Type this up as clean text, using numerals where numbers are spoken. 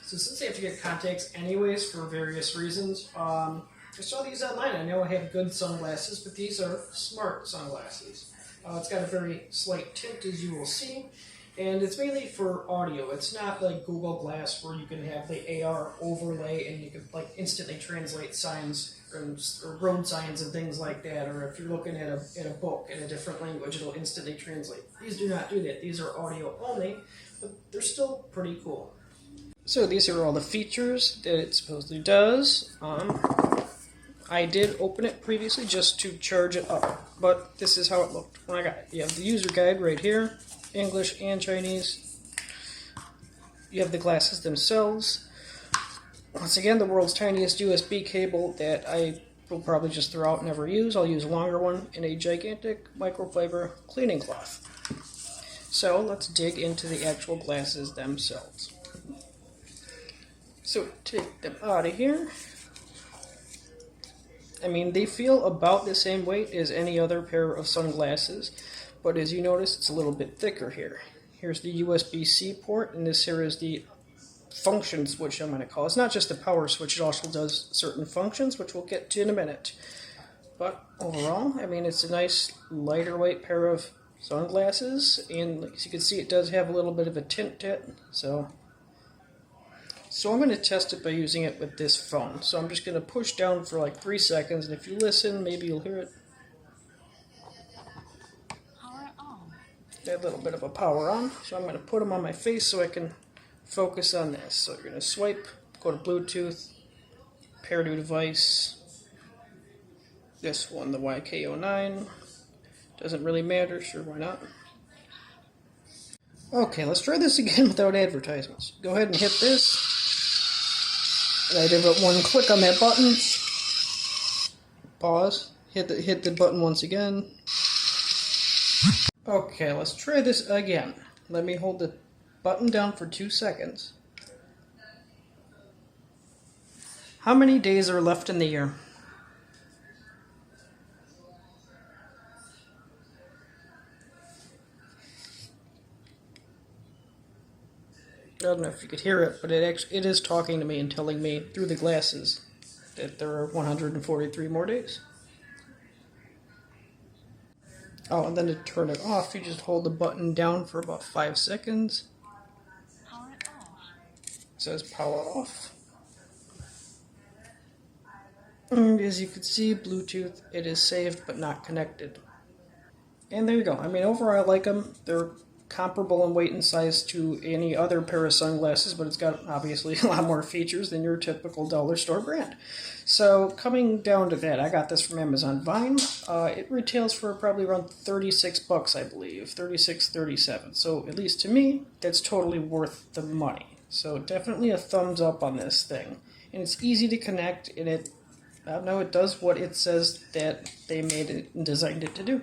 So since I have to get contacts anyways for various reasons, I saw these online. I know I have good sunglasses, but these are smart sunglasses. It's got a very slight tint, as you will see, and it's mainly for audio. It's not like Google Glass where you can have the AR overlay and you can like instantly translate signs or road signs and things like that, or if you're looking at a book in a different language, it'll instantly translate. These do not do that. These are audio only, but they're still pretty cool. So these are all the features that it supposedly does. I did open it previously just to charge it up, but this is how it looked when I got it. You have the user guide right here, English and Chinese. You have the glasses themselves. Once again, the world's tiniest USB cable that I will probably just throw out and never use. I'll use a longer one in a gigantic microfiber cleaning cloth. So let's dig into the actual glasses themselves. So take them out of here. I mean, they feel about the same weight as any other pair of sunglasses, but as you notice, it's a little bit thicker here. Here's the USB-C port, and this here is the function switch, I'm going to call it. It's not just the power switch, it also does certain functions, which we'll get to in a minute. But overall, I mean, it's a nice lighter weight pair of sunglasses, and as you can see, it does have a little bit of a tint to it, so I'm going to test it by using it with this phone. So I'm just going to push down for like 3 seconds, and if you listen, maybe you'll hear it. Power on. Got a little bit of a power on, so I'm going to put them on my face so I can focus on this. So you're going to swipe, go to Bluetooth, pair to device. This one, the YK09. Doesn't really matter, sure, why not? Okay, let's try this again without advertisements. Go ahead and hit this. And I did one click on that button. Pause. Hit the button once again. Okay, let's try this again. Let me hold the button down for 2 seconds. How many days are left in the year? I don't know if you could hear it, but it is talking to me and telling me through the glasses that there are 143 more days. Oh, and then to turn it off, you just hold the button down for about 5 seconds. Power off. It says power off. And as you can see, Bluetooth, it is saved but not connected. And there you go. I mean, overall I like them. They're comparable in weight and size to any other pair of sunglasses, but it's got obviously a lot more features than your typical dollar store brand. So coming down to that, I got this from Amazon Vine. It retails for probably around $36, I believe, 36, 37. So at least to me, that's totally worth the money. So definitely a thumbs up on this thing. And it's easy to connect, and it does what it says that they made it and designed it to do.